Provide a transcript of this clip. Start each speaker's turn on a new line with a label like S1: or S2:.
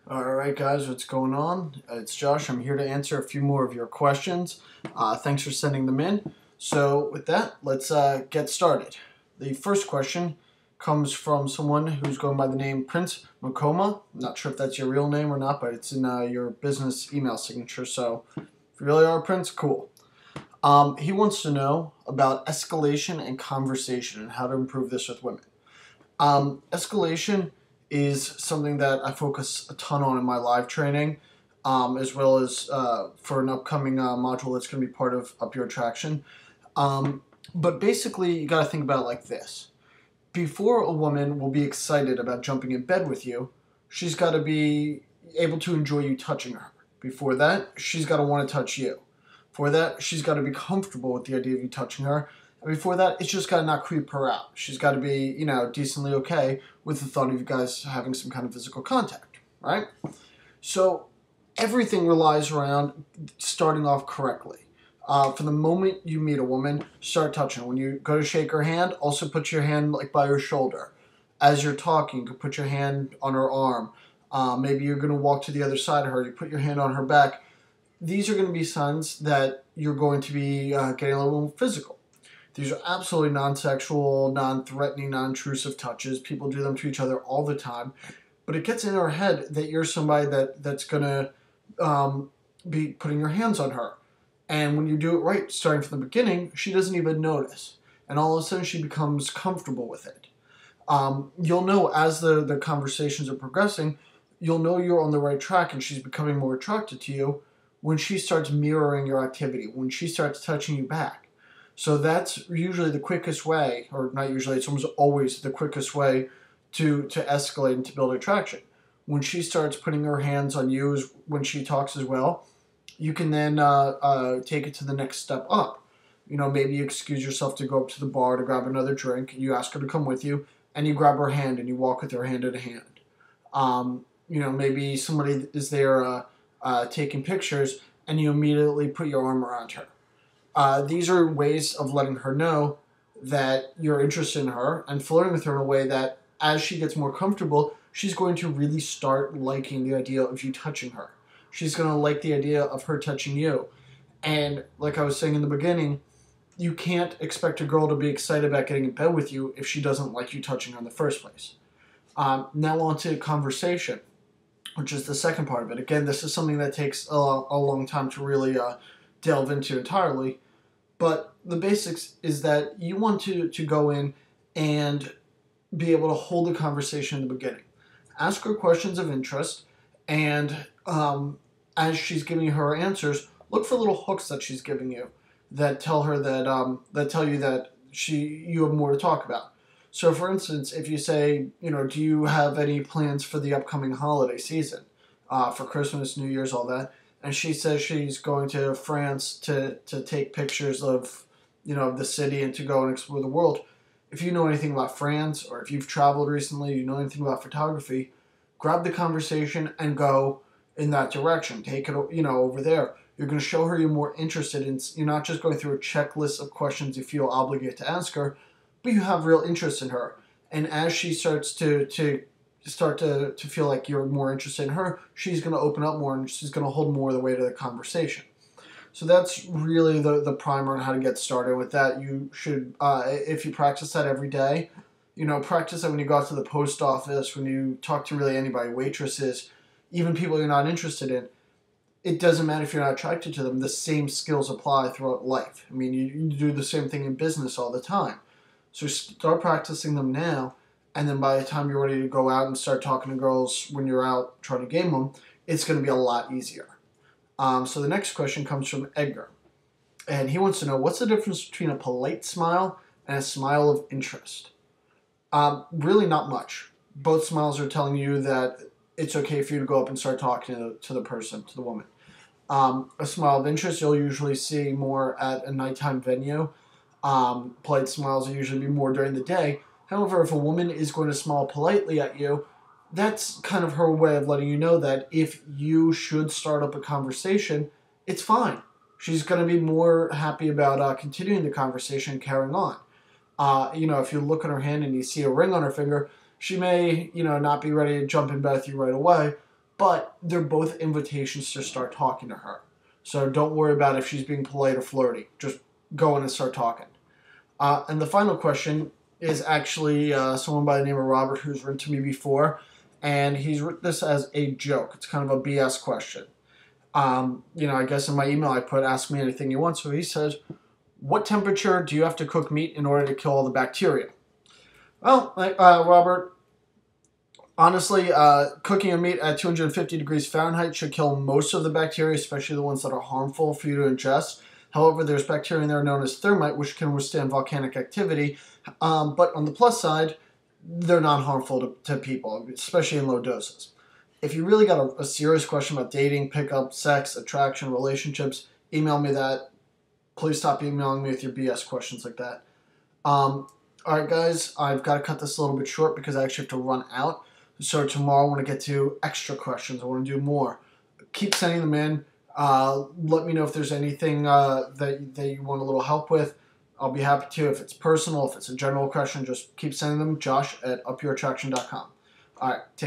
S1: Alright guys, what's going on? It's Josh. I'm here to answer a few more of your questions. Thanks for sending them in. So with that, let's get started. The first question comes from someone who's going by the name Prince Makoma. I'm not sure if that's your real name or not, but it's in your business email signature, so if you really are Prince, cool. He wants to know about escalation and conversation and how to improve this with women. Escalation is something that I focus a ton on in my live training, as well as for an upcoming module that's going to be part of Up Your Attraction. But basically, you got to think about it like this. Before a woman will be excited about jumping in bed with you, she's got to be able to enjoy you touching her. Before that, she's got to want to touch you. For that, she's got to be comfortable with the idea of you touching her. And before that, it's just got to not creep her out. She's got to be, decently okay with the thought of you guys having some kind of physical contact, right? So everything relies around starting off correctly. From the moment you meet a woman, start touching her. When you go to shake her hand, also put your hand like by her shoulder. As you're talking, you can put your hand on her arm. Maybe you're going to walk to the other side of her. You put your hand on her back. These are going to be signs that you're going to be getting a little physical. These are absolutely non-sexual, non-threatening, non-intrusive touches. People do them to each other all the time. But it gets in her head that you're somebody that's going to be putting your hands on her. And when you do it right, starting from the beginning, she doesn't even notice. And all of a sudden, she becomes comfortable with it. You'll know as the conversations are progressing, you'll know you're on the right track and she's becoming more attracted to you when she starts mirroring your activity, when she starts touching you back. So that's usually the quickest way, or not usually, it's almost always the quickest way to escalate and to build attraction. When she starts putting her hands on you, when she talks as well, you can then take it to the next step up. Maybe you excuse yourself to go up to the bar to grab another drink, and you ask her to come with you, and you grab her hand and you walk with her hand in hand. Maybe somebody is there taking pictures, and you immediately put your arm around her. These are ways of letting her know that you're interested in her and flirting with her in a way that as she gets more comfortable, she's going to really start liking the idea of you touching her. She's going to like the idea of her touching you. And like I was saying in the beginning, you can't expect a girl to be excited about getting in bed with you if she doesn't like you touching her in the first place. Now on to conversation, which is the second part of it. Again, this is something that takes a long time to really delve into entirely. But the basics is that you want to go in and be able to hold the conversation in the beginning. Ask her questions of interest, and as she's giving you her answers, look for little hooks that she's giving you that tell her that tell you that you have more to talk about. So, for instance, if you say, do you have any plans for the upcoming holiday season, for Christmas, New Year's, all that? And she says she's going to France to take pictures of, the city and to go and explore the world. If you know anything about France, or if you've traveled recently, you know anything about photography, grab the conversation and go in that direction. Take it, over there. You're going to show her you're more interested in. You're not just going through a checklist of questions you feel obligated to ask her, but you have real interest in her. And as she starts to feel like you're more interested in her, she's going to open up more and she's going to hold more of the weight of the conversation. So that's really the primer on how to get started with that. You should, if you practice that every day, practice that when you go out to the post office, when you talk to really anybody, waitresses, even people you're not interested in. It doesn't matter if you're not attracted to them. The same skills apply throughout life. I mean, you do the same thing in business all the time. So start practicing them now, and then by the time you're ready to go out and start talking to girls when you're out trying to game them, it's going to be a lot easier. So the next question comes from Edgar, and he wants to know, what's the difference between a polite smile and a smile of interest? Really not much. Both smiles are telling you that it's okay for you to go up and start talking to the person, to the woman. A smile of interest you'll usually see more at a nighttime venue. Polite smiles will usually be more during the day. However, if a woman is going to smile politely at you, that's kind of her way of letting you know that if you should start up a conversation, it's fine. She's going to be more happy about continuing the conversation and carrying on. If you look at her hand and you see a ring on her finger, she may, not be ready to jump in bed with you right away, but they're both invitations to start talking to her. So don't worry about if she's being polite or flirty. Just go in and start talking. And the final question is actually someone by the name of Robert who's written to me before, and he's written this as a joke. It's kind of a BS question. I guess in my email I put, ask me anything you want. So he says, what temperature do you have to cook meat in order to kill all the bacteria? Well, Robert, honestly, cooking your meat at 250 degrees Fahrenheit should kill most of the bacteria, especially the ones that are harmful for you to ingest. However, there's bacteria in there known as thermite, which can withstand volcanic activity. But on the plus side, they're not harmful to people, especially in low doses. If you really got a serious question about dating, pickup, sex, attraction, relationships, email me that. Please stop emailing me with your BS questions like that. All right, guys, I've got to cut this a little bit short because I actually have to run out. So tomorrow I want to get to extra questions. I want to do more. Keep sending them in. Let me know if there's anything that you want a little help with. I'll be happy to. If it's personal, if it's a general question, just keep sending them. Josh@upyourattraction.com. All right, take care.